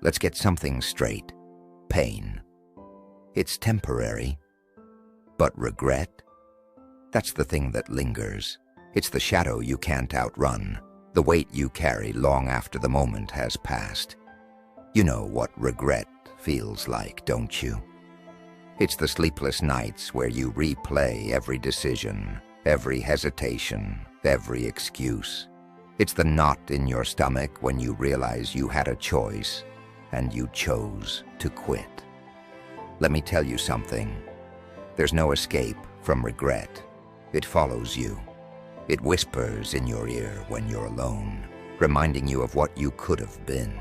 let's get something straight. Pain. It's temporary. But regret? That's the thing that lingers. It's the shadow you can't outrun, the weight you carry long after the moment has passed. You know what regret feels like, don't you? It's the sleepless nights where you replay every decision, every hesitation, every excuse. It's the knot in your stomach when you realize you had a choice and you chose to quit. Let me tell you something. There's no escape from regret. It follows you. It whispers in your ear when you're alone, reminding you of what you could have been.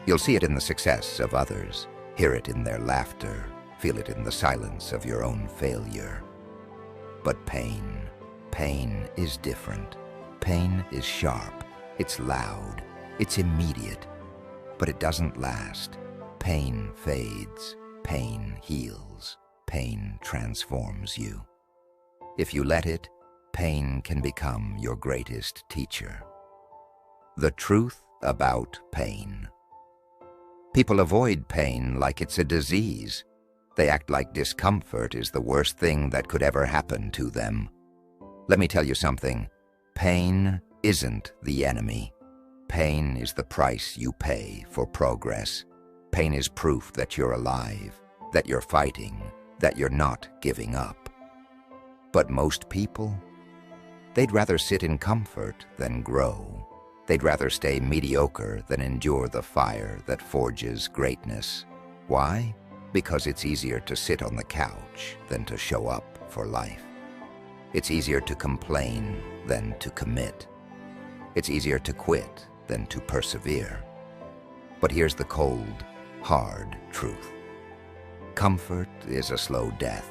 You'll see it in the success of others, hear it in their laughter, feel it in the silence of your own failure. But pain is different. Pain is sharp, it's loud, it's immediate, but it doesn't last. Pain fades, pain heals, pain transforms you. If you let it, pain can become your greatest teacher. The truth about pain. People avoid pain like it's a disease. They act like discomfort is the worst thing that could ever happen to them. Let me tell you something. Pain isn't the enemy. Pain is the price you pay for progress. Pain is proof that you're alive, that you're fighting, that you're not giving up. But most people, they'd rather sit in comfort than grow. They'd rather stay mediocre than endure the fire that forges greatness. Why? Because it's easier to sit on the couch than to show up for life. It's easier to complain than to commit. It's easier to quit than to persevere. But here's the cold, hard truth. Comfort is a slow death.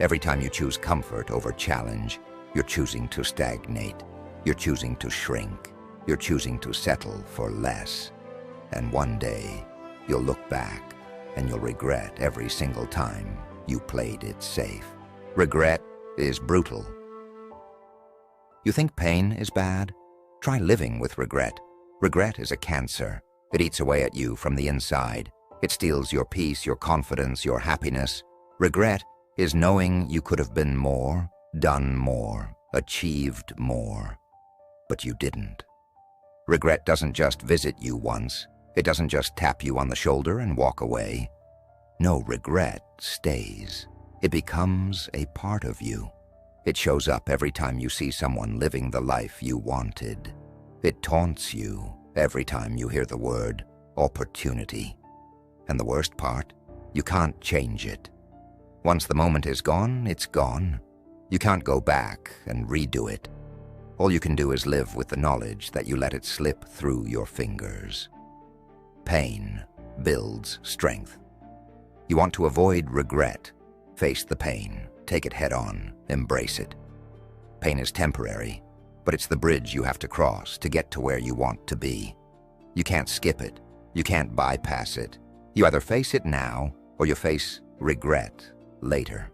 Every time you choose comfort over challenge, you're choosing to stagnate. You're choosing to shrink. You're choosing to settle for less. And one day, you'll look back and you'll regret every single time you played it safe. Regret is brutal. You think pain is bad? Try living with regret. Regret is a cancer. It eats away at you from the inside. It steals your peace, your confidence, your happiness. Regret is knowing you could have been more, done more, achieved more, but you didn't. Regret doesn't just visit you once. It doesn't just tap you on the shoulder and walk away. No, regret stays. It becomes a part of you. It shows up every time you see someone living the life you wanted. It taunts you every time you hear the word opportunity. And the worst part, you can't change it. Once the moment is gone, it's gone. You can't go back and redo it. All you can do is live with the knowledge that you let it slip through your fingers. Pain builds strength. You want to avoid regret. Face the pain. Take it head on. Embrace it. Pain is temporary, but it's the bridge you have to cross to get to where you want to be. You can't skip it. You can't bypass it. You either face it now or you face regret later.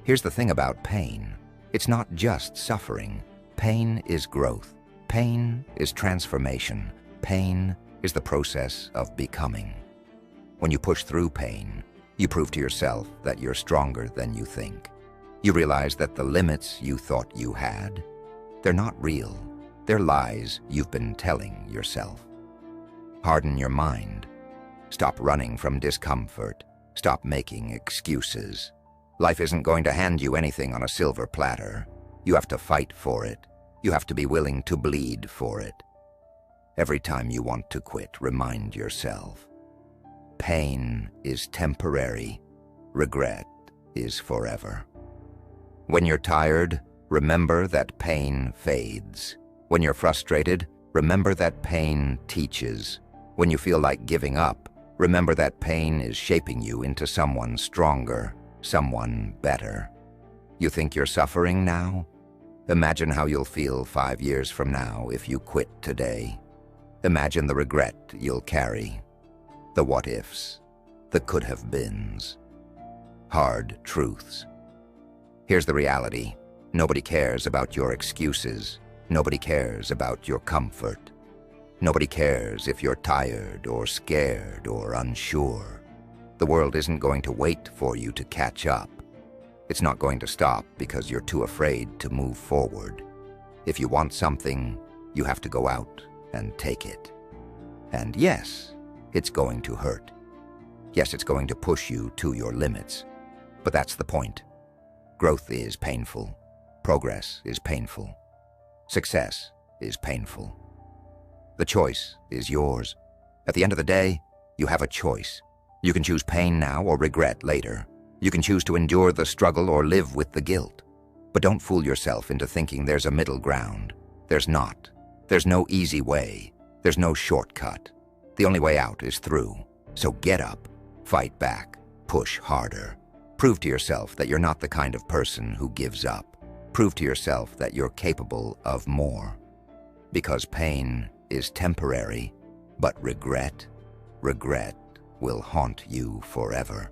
Here's the thing about pain. It's not just suffering. Pain is growth. Pain is transformation. Pain is the process of becoming. When you push through pain, you prove to yourself that you're stronger than you think. You realize that the limits you thought you had, they're not real. They're lies you've been telling yourself. Harden your mind. Stop running from discomfort. Stop making excuses. Life isn't going to hand you anything on a silver platter. You have to fight for it. You have to be willing to bleed for it. Every time you want to quit, remind yourself, pain is temporary. Regret is forever. When you're tired, remember that pain fades. When you're frustrated, remember that pain teaches. When you feel like giving up, remember that pain is shaping you into someone stronger, someone better. You think you're suffering now? Imagine how you'll feel 5 years from now if you quit today. Imagine the regret you'll carry, the what-ifs, the could-have-beens. Hard truths. Here's the reality. Nobody cares about your excuses. Nobody cares about your comfort. Nobody cares if you're tired or scared or unsure. The world isn't going to wait for you to catch up. It's not going to stop because you're too afraid to move forward. If you want something, you have to go out and take it. And yes, it's going to hurt. Yes, it's going to push you to your limits. But that's the point. Growth is painful. Progress is painful. Success is painful. The choice is yours. At the end of the day, you have a choice. You can choose pain now or regret later. You can choose to endure the struggle or live with the guilt. But don't fool yourself into thinking there's a middle ground. There's not. There's no easy way. There's no shortcut. The only way out is through. So get up, fight back, push harder. Prove to yourself that you're not the kind of person who gives up. Prove to yourself that you're capable of more. Because pain is temporary, but regret will haunt you forever.